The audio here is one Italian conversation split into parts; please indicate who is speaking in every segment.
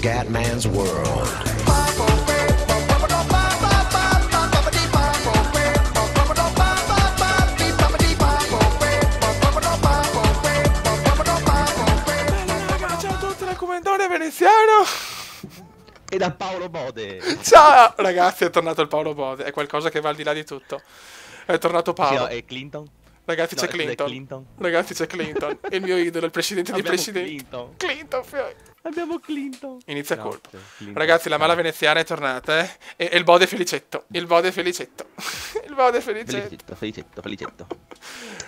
Speaker 1: Scatman's World.
Speaker 2: Ciao a tutti dal Comandone Veneziano.
Speaker 3: E da Paolo Bode.
Speaker 2: Ciao ragazzi, è tornato il Paolo Bode. È qualcosa che va al di là di tutto. È tornato Paolo.
Speaker 3: Sì, e Clinton?
Speaker 2: Ragazzi,
Speaker 3: No,
Speaker 2: c'è
Speaker 3: scusa, è
Speaker 2: Clinton.
Speaker 3: Clinton.
Speaker 2: Ragazzi, c'è Clinton. Il mio idolo, il presidente dei
Speaker 3: Abbiamo
Speaker 2: presidenti.
Speaker 3: Clinton.
Speaker 2: Clinton,
Speaker 3: Abbiamo Clinton.
Speaker 2: Inizia
Speaker 3: No,
Speaker 2: colpo.
Speaker 3: Clinton.
Speaker 2: Ragazzi, la mala veneziana è tornata, eh? E il Bode felicetto. Il Bode felicetto. Il Bode felicetto.
Speaker 3: Felicetto.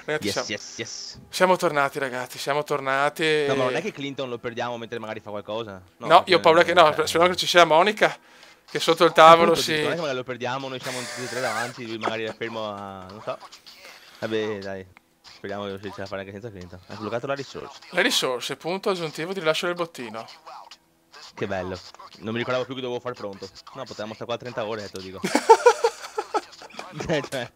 Speaker 2: Ragazzi,
Speaker 3: Yes.
Speaker 2: siamo tornati, ragazzi. Siamo tornati.
Speaker 3: No, ma non è che Clinton lo perdiamo mentre magari fa qualcosa?
Speaker 2: No, io ho paura che no. Spero che ci sia Monica. Che sotto il tavolo
Speaker 3: appunto,
Speaker 2: si.
Speaker 3: dico, non è che magari lo perdiamo, noi siamo tutti e tre davanti, lui magari è fermo a... non so. Vabbè, dai. Speriamo che riuscirà a fare anche senza Clinton. Ha sbloccato la risorsa.
Speaker 2: Le risorse, punto aggiuntivo di rilascio del bottino.
Speaker 3: Che bello. Non mi ricordavo più che dovevo far pronto. No, potevamo stare qua 30 ore, te lo dico. Cioè...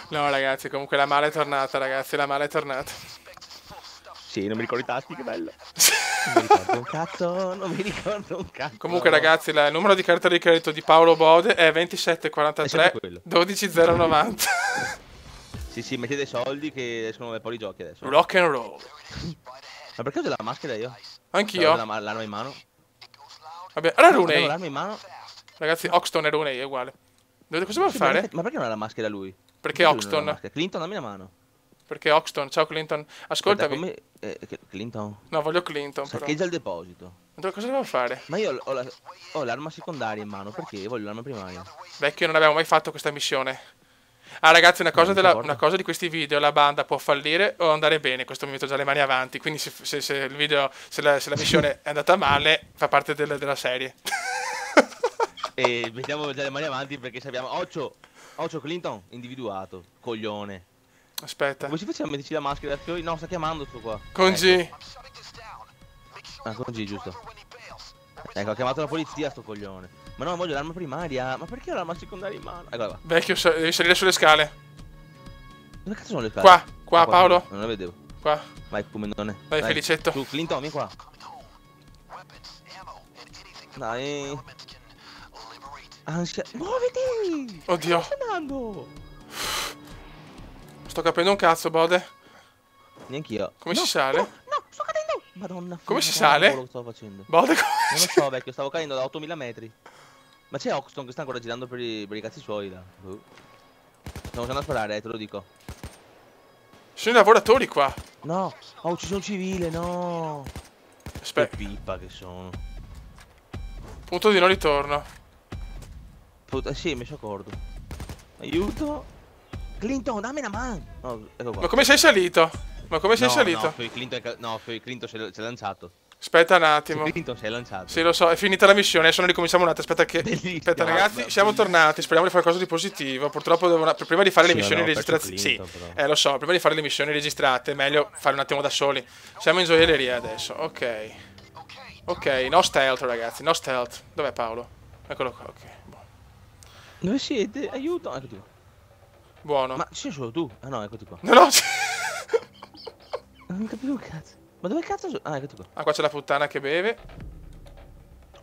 Speaker 2: No, ragazzi, comunque la mala è tornata, ragazzi. La mala è tornata.
Speaker 3: Sì, non mi ricordo i tasti, che bello. Non mi ricordo un cazzo, non mi ricordo un cazzo.
Speaker 2: Comunque, ragazzi, il numero di carta di credito di Paolo Bode è 2743 12090.
Speaker 3: Sì, mettete soldi che escono un po' di giochi adesso.
Speaker 2: Rock and roll.
Speaker 3: Ma perché ho della maschera io?
Speaker 2: Anch'io.
Speaker 3: L'arma in mano.
Speaker 2: Vabbè, allora
Speaker 3: Avevo
Speaker 2: Rooney.
Speaker 3: l'arma in mano.
Speaker 2: Ragazzi, Oxton e Rooney è uguale. Cosa vuole
Speaker 3: Sì,
Speaker 2: fare?
Speaker 3: ma perché non ha la maschera lui?
Speaker 2: Perché
Speaker 3: Perché lui non ha la
Speaker 2: Oxton?
Speaker 3: maschera? Clinton, dammi la mano.
Speaker 2: Perché Oxton? Ciao Clinton. Ascoltami.
Speaker 3: Aspetta, Clinton?
Speaker 2: No, voglio Clinton però.
Speaker 3: Saccheggia il deposito.
Speaker 2: Cosa devo fare?
Speaker 3: Ma io ho l'arma secondaria in mano, perché io voglio l'arma primaria.
Speaker 2: Vecchio, non abbiamo mai fatto questa missione. Ah, ragazzi, una cosa,
Speaker 3: Non mi
Speaker 2: una cosa di questi video, la banda può fallire o andare bene. Questo mi metto già le mani avanti. Quindi se il video, se la missione è andata male, fa parte della serie.
Speaker 3: E mettiamo già le mani avanti perché se abbiamo 8 Clinton individuato, coglione.
Speaker 2: Aspetta.
Speaker 3: Come si faceva a metterci la maschera da fiori? No, sta chiamando sto qua.
Speaker 2: Con G.
Speaker 3: Ah, con G, giusto. Ecco, ha chiamato la polizia sto coglione. Ma no, voglio l'arma primaria. Ma perché ho l'arma secondaria in mano? Eccola qua.
Speaker 2: Vecchio, devi salire sulle scale.
Speaker 3: Dove cazzo sono le scale?
Speaker 2: Qua,
Speaker 3: Ah,
Speaker 2: Paolo.
Speaker 3: Non la vedevo.
Speaker 2: Qua.
Speaker 3: Vai, come non è.
Speaker 2: Vai, Felicetto.
Speaker 3: Tu, Clinton, vieni qua. Dai. Ansia. Muoviti!
Speaker 2: Oddio.
Speaker 3: Dove stai andando?
Speaker 2: Sto capendo un cazzo, Bode.
Speaker 3: Neanch'io.
Speaker 2: Come si sale?
Speaker 3: No, sto cadendo! Madonna.
Speaker 2: Come si
Speaker 3: madonna,
Speaker 2: sale?
Speaker 3: quello che stavo facendo.
Speaker 2: Bode, come
Speaker 3: Non
Speaker 2: si
Speaker 3: lo so, vecchio, stavo cadendo da 8000 metri. Ma c'è Oxton che sta ancora girando per i cazzi suoi là. Stiamo andando a sparare, te lo dico.
Speaker 2: Ci sono i lavoratori qua.
Speaker 3: No, ho ucciso un civile, no.
Speaker 2: Aspetta.
Speaker 3: Che pippa che sono.
Speaker 2: Punto di non ritorno.
Speaker 3: Sì, mi sono accorto. Aiuto. Clinton, dammi una mano. No, ecco qua.
Speaker 2: Ma come sei salito? Ma come sei
Speaker 3: No,
Speaker 2: salito?
Speaker 3: No, Clinton si è lanciato.
Speaker 2: Aspetta un attimo.
Speaker 3: Clinton si è lanciato.
Speaker 2: Sì, lo so, è finita la missione, adesso ne ricominciamo un'altra. Aspetta che...
Speaker 3: Bellissimo.
Speaker 2: Aspetta ragazzi, siamo tornati, speriamo di fare qualcosa di positivo. Purtroppo prima di fare le
Speaker 3: Sì,
Speaker 2: missioni
Speaker 3: no,
Speaker 2: registrate... Sì,
Speaker 3: però.
Speaker 2: lo so, prima di fare le missioni registrate è meglio farle un attimo da soli. Siamo in gioielleria adesso, ok. Ok, no stealth ragazzi, no stealth. Dov'è Paolo? Eccolo qua, ok.
Speaker 3: Dove siete? Aiuto. Eccoti qua.
Speaker 2: Buono.
Speaker 3: Ma sei solo tu? Ah no, eccoti qua.
Speaker 2: No, no.
Speaker 3: Non capivo un cazzo. Ma dove cazzo sono? Ah, eccoti qua.
Speaker 2: Ah, qua c'è la puttana che beve.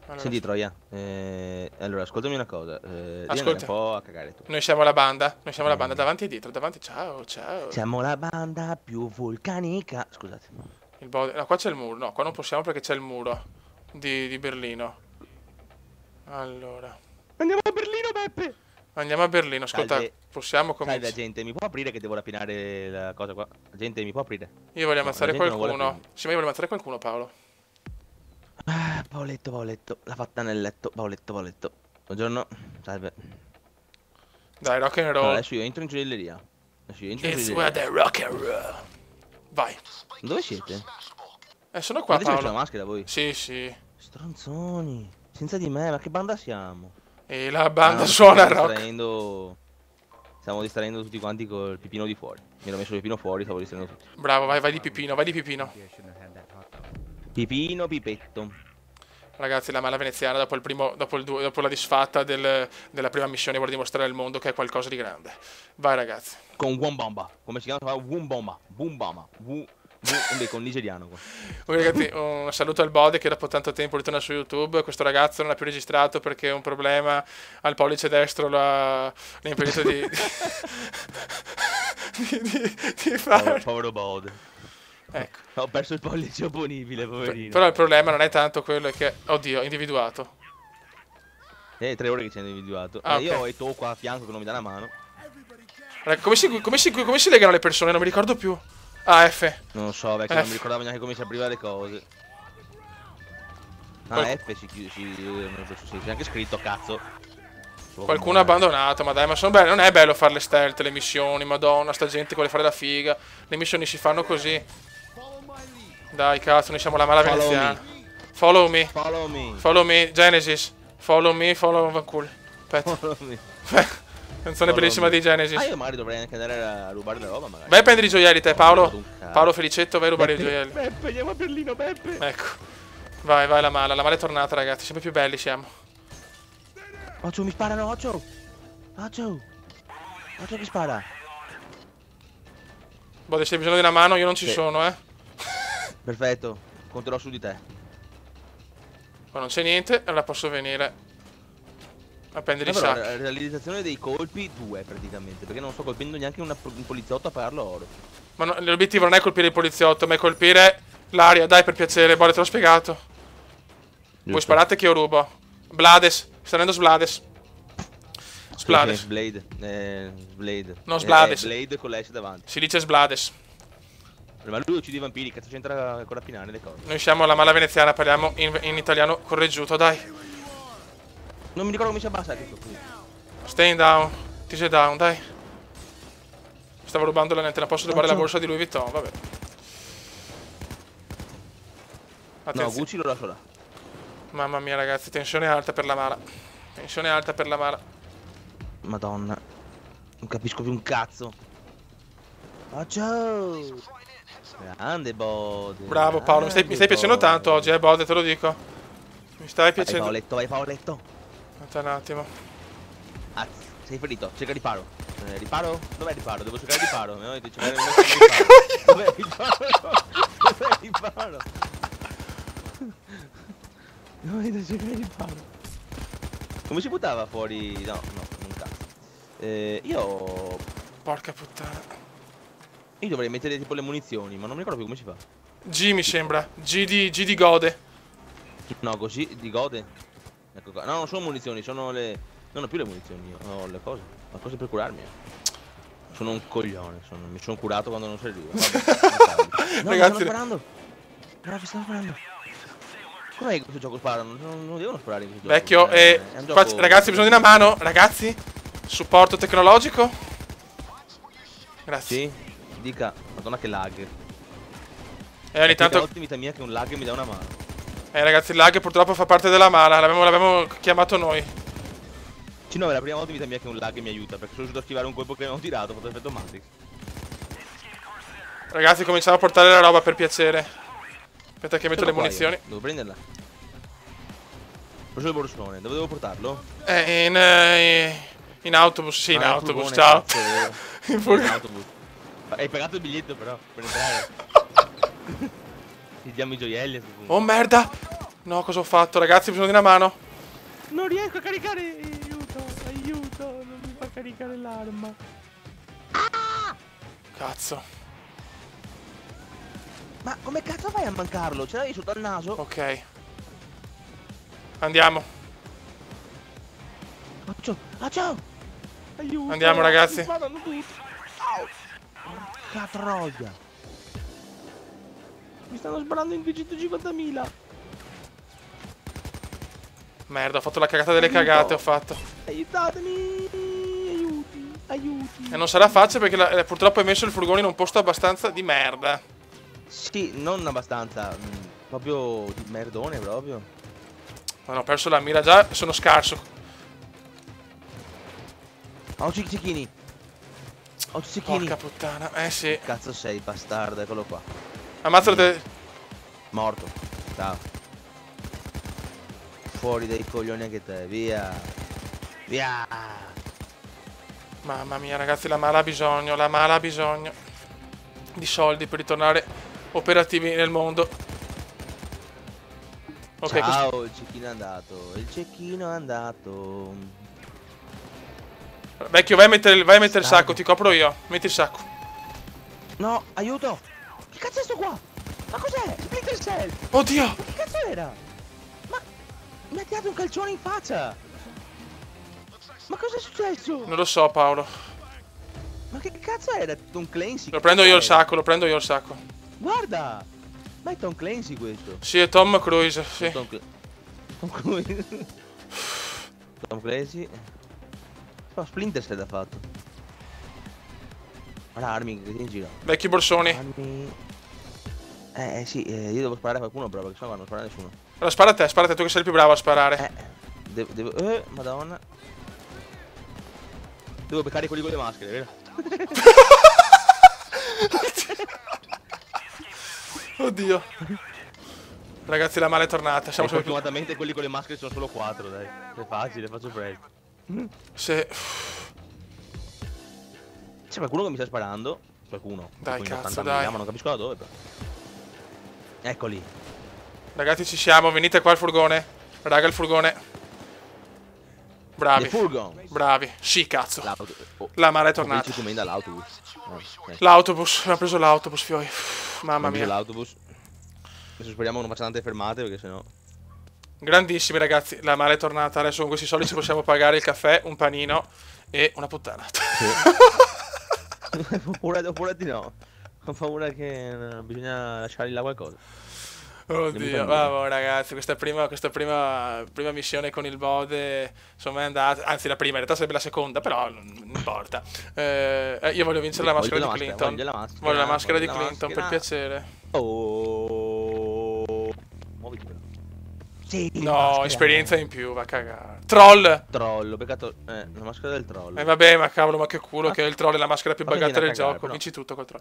Speaker 2: Allora,
Speaker 3: Senti Troia, allora ascoltami una cosa, devi andare
Speaker 2: Ascolta.
Speaker 3: un po' a cagare tu.
Speaker 2: Noi siamo la banda, davanti e dietro, davanti, ciao, ciao.
Speaker 3: Siamo la banda più vulcanica. Scusate.
Speaker 2: No, qua c'è il muro, no, qua non possiamo perché c'è il muro di Berlino. Allora,
Speaker 3: Andiamo a Berlino, Beppe!
Speaker 2: andiamo a Berlino, ascolta,
Speaker 3: Salve.
Speaker 2: possiamo
Speaker 3: Salve
Speaker 2: cominciare.
Speaker 3: gente, mi può aprire che devo rapinare la cosa qua? Gente, mi può aprire?
Speaker 2: Io voglio
Speaker 3: No,
Speaker 2: ammazzare
Speaker 3: la gente non vuole
Speaker 2: qualcuno.
Speaker 3: aprire.
Speaker 2: Sì, ma io voglio ammazzare qualcuno, Paolo.
Speaker 3: Ah, Paoletto, l'ha fatta nel letto, Paoletto. Buongiorno, salve.
Speaker 2: Dai, rock and
Speaker 3: Allora,
Speaker 2: roll.
Speaker 3: adesso io entro in gioielleria.
Speaker 2: It's where the rock and roll. Vai.
Speaker 3: Dove siete?
Speaker 2: Sono qua,
Speaker 3: Avete messo la
Speaker 2: Paolo.
Speaker 3: maschera voi?
Speaker 2: Sì, sì.
Speaker 3: Stronzoni. Senza di me, ma che banda siamo?
Speaker 2: E la banda
Speaker 3: no,
Speaker 2: suona
Speaker 3: stiamo
Speaker 2: rock.
Speaker 3: Stiamo distraendo tutti quanti col pipino di fuori. Mi ero messo il pipino fuori, stavo distraendo tutti.
Speaker 2: Bravo, vai di pipino, vai di pipino.
Speaker 3: Pipino, pipetto.
Speaker 2: Ragazzi, la mala veneziana dopo la disfatta della prima missione vuole dimostrare al mondo che è qualcosa di grande. Vai ragazzi.
Speaker 3: Con Wumbomba. Come si chiama? Wumbomba. Un bacon nigeriano qua.
Speaker 2: Ragazzi, un saluto al Bode che dopo tanto tempo ritorna su YouTube. Questo ragazzo non ha più registrato perché un problema al pollice destro l'ha impedito di fare.
Speaker 3: Povero Bode.
Speaker 2: Ecco.
Speaker 3: Ho perso il pollice opponibile, poverino.
Speaker 2: Però il problema non è tanto quello che... Oddio, individuato.
Speaker 3: 3 ore che ci hanno individuato.
Speaker 2: Ah,
Speaker 3: Io
Speaker 2: ok.
Speaker 3: ho Eto qua a fianco che non mi dà la mano.
Speaker 2: Raga, come si legano le persone? Non mi ricordo più. Ah, F.
Speaker 3: Non lo so, vecchio, non mi ricordavo neanche come si apriva le cose. Ah,
Speaker 2: Qual-
Speaker 3: F c'è anche scritto, cazzo.
Speaker 2: Qualcuno ha abbandonato, ma dai, ma sono belle. Non è bello fare le stealth, le missioni, madonna, sta gente che vuole fare la figa. Le missioni si fanno così. Dai, cazzo, noi siamo la mala
Speaker 3: Follow
Speaker 2: veneziana. Follow me.
Speaker 3: Follow me.
Speaker 2: Follow me, Genesis. Follow me, follow Vancool. Aspetta.
Speaker 3: Follow me.
Speaker 2: Canzone
Speaker 3: Follow
Speaker 2: bellissima
Speaker 3: me.
Speaker 2: di Genesis.
Speaker 3: Ah, io magari dovrei anche andare a rubare la roba, magari.
Speaker 2: Vai a prendere i gioielli te,
Speaker 3: Un
Speaker 2: Paolo.
Speaker 3: cazzo.
Speaker 2: Paolo Felicetto, vai a rubare i
Speaker 3: Beppe,
Speaker 2: gioielli.
Speaker 3: Beppe, andiamo a Berlino, Beppe.
Speaker 2: Ecco. Vai, vai, la mala. La mala è tornata, ragazzi. Sempre più belli siamo.
Speaker 3: Occhio, mi sparano, occhio. Occhio. Occhio che spara.
Speaker 2: Boh, se hai bisogno di una mano, io non ci
Speaker 3: Sì.
Speaker 2: sono, eh.
Speaker 3: Perfetto, conterò su di te.
Speaker 2: Ma non c'è niente, allora posso venire a prendere i
Speaker 3: Però
Speaker 2: sacchi.
Speaker 3: la realizzazione dei colpi 2 praticamente, perché non sto colpendo neanche un poliziotto a pagarlo oro.
Speaker 2: Ma l'obiettivo non è colpire il poliziotto, ma è colpire l'aria. Dai, per piacere, Bolle, te l'ho spiegato. Voi sparate che io rubo. Blades, sta andando Sblades. Sblades.
Speaker 3: Blade. Blade.
Speaker 2: No, Sblades.
Speaker 3: Blade con l'S davanti.
Speaker 2: Si dice Sblades.
Speaker 3: Ma lui uccide i vampiri, cazzo c'entra con rapinare le cose.
Speaker 2: Noi siamo la mala veneziana, parliamo in italiano correggiuto, dai.
Speaker 3: Non mi ricordo come si abbassa questo qui.
Speaker 2: Stay down. Ti sei down, dai. Stavo rubando la nette, non posso rubare la borsa di Louis Vuitton, vabbè.
Speaker 3: No,
Speaker 2: Attenzione.
Speaker 3: Gucci lo lascio là.
Speaker 2: Mamma mia, ragazzi, tensione alta per la mala. Tensione alta per la mala.
Speaker 3: Madonna. Non capisco più un cazzo. Ah, ciao. Grande Bode.
Speaker 2: Bravo Paolo, mi stai piacendo tanto oggi, Bode, te lo dico. Mi stai
Speaker 3: Vai
Speaker 2: piacendo.
Speaker 3: Paoletto, vai Paoletto.
Speaker 2: Aspetta un attimo.
Speaker 3: Ah, sei ferito, cerca riparo. Riparo? Dov'è riparo? Devo cercare riparo. No, devo cercare riparo. Dov'è riparo? Dov'è riparo? No, devo cercare riparo. Come si buttava fuori? No, no, non cazzo. Io
Speaker 2: Porca puttana.
Speaker 3: dovrei mettere tipo le munizioni, ma non mi ricordo più come si fa.
Speaker 2: G mi sembra. G di gode.
Speaker 3: No, così di gode. Ecco qua. No, non sono munizioni, sono le. Non ho più le munizioni, io ho le cose. Ho cose per curarmi. Sono un coglione, mi sono curato quando non serviva. Vabbè, no,
Speaker 2: Ragazzi,
Speaker 3: stanno sparando. Guarda che stanno sparando. Com'è che questo gioco sparano? Non devono sparare in questo
Speaker 2: Vecchio,
Speaker 3: gioco. È un gioco...
Speaker 2: ragazzi, bisogno di una mano? Ragazzi? Supporto tecnologico? Grazie.
Speaker 3: Sì, dica, madonna che lag.
Speaker 2: Ogni tanto...
Speaker 3: Vita mia che un lag mi dà una mano.
Speaker 2: Ragazzi, il lag purtroppo fa parte della mala. L'abbiamo chiamato noi.
Speaker 3: Sì, no, è la prima volta in vita mia che un lag mi aiuta, perché sono riuscito a schivare un colpo che non ho tirato, ho fatto effetto Matrix.
Speaker 2: Ragazzi, cominciamo a portare la roba per piacere. Aspetta che metto le munizioni.
Speaker 3: Devo prenderla. Ho preso il borsone, dove devo portarlo?
Speaker 2: In autobus, sì, in
Speaker 3: Ah,
Speaker 2: autobus,
Speaker 3: furgone,
Speaker 2: ciao.
Speaker 3: cazzo, è vero.
Speaker 2: In
Speaker 3: In
Speaker 2: furgone.
Speaker 3: autobus. Hai pagato il biglietto però, per entrare. Ti diamo i gioielli a questo punto.
Speaker 2: Oh merda! No, cosa ho fatto, ragazzi? Ho bisogno di una mano.
Speaker 3: Non riesco a caricare, aiuto, aiuto, non mi fa caricare l'arma.
Speaker 2: Cazzo.
Speaker 3: Ma come cazzo fai a mancarlo? Ce l'avevi sotto al naso?
Speaker 2: Ok. Andiamo.
Speaker 3: Ah, ciao, ah, ciao. Aiuto.
Speaker 2: Andiamo, ragazzi.
Speaker 3: Mi sparano tutti. Au. Porca troia. Mi stanno sparando in 250.000.
Speaker 2: Merda, ho fatto la cagata delle cagate, ho fatto.
Speaker 3: Aiutatemi. Aiuti, aiuti.
Speaker 2: E non sarà facile perché purtroppo hai messo il furgone in un posto abbastanza di merda.
Speaker 3: Sì, non abbastanza. Proprio di merdone proprio.
Speaker 2: Ma ho perso la mira già, sono scarso.
Speaker 3: Ho cicchini. Ho cicchini.
Speaker 2: Porca puttana, eh sì.
Speaker 3: Cazzo sei, bastardo, eccolo qua.
Speaker 2: Ammazzalo te.
Speaker 3: Morto. Ciao. Fuori dai coglioni anche te, via. Via.
Speaker 2: Mamma mia, ragazzi, la mala ha bisogno di soldi per ritornare operativi nel mondo. Ok,
Speaker 3: ciao, il cecchino è andato. Il cecchino è andato.
Speaker 2: vecchio, vai a mettere il sacco, ti copro io. Metti il sacco.
Speaker 3: No, aiuto! Che cazzo è sto qua? Ma cos'è? Splinter Cell!
Speaker 2: Oddio!
Speaker 3: Ma che cazzo era? Ma mi ha tirato un calcione in faccia! Ma cosa è successo?
Speaker 2: Non lo so, Paolo.
Speaker 3: Ma che cazzo era? Tom Clancy?
Speaker 2: Lo prendo io il sacco, lo prendo io il sacco.
Speaker 3: Guarda! Ma è Tom Clancy questo?
Speaker 2: Sì, è Tom Cruise, sì.
Speaker 3: Tom Cruise. Tom Clancy. Oh, Splinter Cell ha fatto. Guarda armi che ti in giro.
Speaker 2: Vecchi borsoni.
Speaker 3: Armi. Sì, io devo sparare a qualcuno però perché sennò non spara nessuno.
Speaker 2: Allora spara a te, tu che sei il più bravo a sparare.
Speaker 3: Madonna. Devo beccare quelli con le maschere, vero?
Speaker 2: Oddio. Ragazzi, la male è tornata. Siamo sempre più...
Speaker 3: Fortunatamente quelli con le maschere sono solo 4, dai. È facile, faccio presto.
Speaker 2: Sì.
Speaker 3: C'è qualcuno che mi sta sparando. Qualcuno.
Speaker 2: Dai,
Speaker 3: Tipo in
Speaker 2: cazzo,
Speaker 3: 80.000,
Speaker 2: dai.
Speaker 3: ma non capisco da dove però. Eccoli.
Speaker 2: Ragazzi, ci siamo. Venite qua al furgone. Raga, il furgone. Bravi.
Speaker 3: Il furgon.
Speaker 2: Bravi. Sì, cazzo.
Speaker 3: Oh.
Speaker 2: La mare è tornata.
Speaker 3: Ci commenda l'autobus.
Speaker 2: L'autobus. Abbiamo preso l'autobus, fioi. Mamma mia.
Speaker 3: L'autobus. Adesso speriamo che non faccia tante fermate perché sennò.
Speaker 2: Grandissimi, ragazzi. La mare è tornata. Adesso con questi soldi ci possiamo pagare il caffè, un panino e una puttana.
Speaker 3: Sì. Oppure di no. Ho paura che bisogna lasciargli là qualcosa.
Speaker 2: Oddio, vabbè ragazzi, questa prima missione con il bode insomma è andata, anzi la prima, in realtà sarebbe la seconda, però non importa. Io voglio vincere la maschera di Clinton. Voglio la maschera di Clinton, per piacere.
Speaker 3: Oh, muoviti però. Sì,
Speaker 2: no, esperienza in più, va a cagare. Troll!
Speaker 3: Troll, ho beccato la maschera del troll.
Speaker 2: Vabbè, ma cavolo, ma che culo che è il troll è la maschera più buggata del gioco.
Speaker 3: Però.
Speaker 2: Vinci tutto col troll.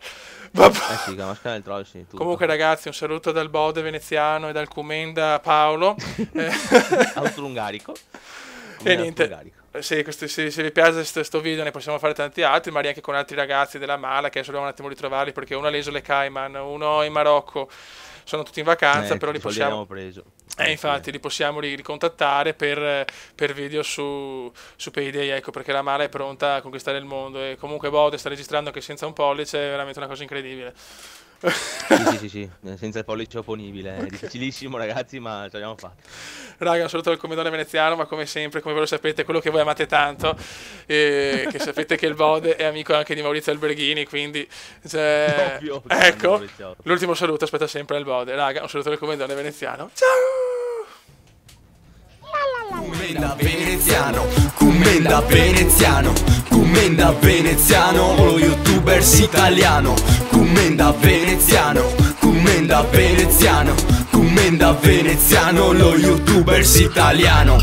Speaker 2: Vabbè.
Speaker 3: Sì, la maschera del troll, sì. Tutto.
Speaker 2: Comunque ragazzi, un saluto dal bode veneziano e dal Comenda Paolo.
Speaker 3: Austro-ungarico.
Speaker 2: E niente. Sì, se vi piace questo video ne possiamo fare tanti altri, magari anche con altri ragazzi della Mala, che adesso dobbiamo un attimo ritrovarli perché uno ha le isole Cayman, uno in Marocco. Sono tutti in vacanza, però li possiamo... infatti li possiamo ricontattare per video su Payday, ecco, perché la Mala è pronta a conquistare il mondo e comunque Bode sta registrando anche senza un pollice, è veramente una cosa incredibile.
Speaker 3: Sì, senza il pollice opponibile, è difficilissimo ragazzi, ma ce l'abbiamo fatta.
Speaker 2: Raga, un saluto dal Comendone veneziano, ma come sempre, come ve lo sapete, quello che voi amate tanto, e che sapete che il Bode è amico anche di Maurizio Alberghini, quindi cioè,
Speaker 3: ovvio,
Speaker 2: ecco, l'ultimo saluto aspetta sempre al Bode. Raga, un saluto dal Comendone veneziano. Ciao!
Speaker 1: Commenda veneziano, commenda veneziano, commenda veneziano, lo youtubers italiano. Commenda veneziano, commenda veneziano, commenda veneziano, lo youtubers italiano.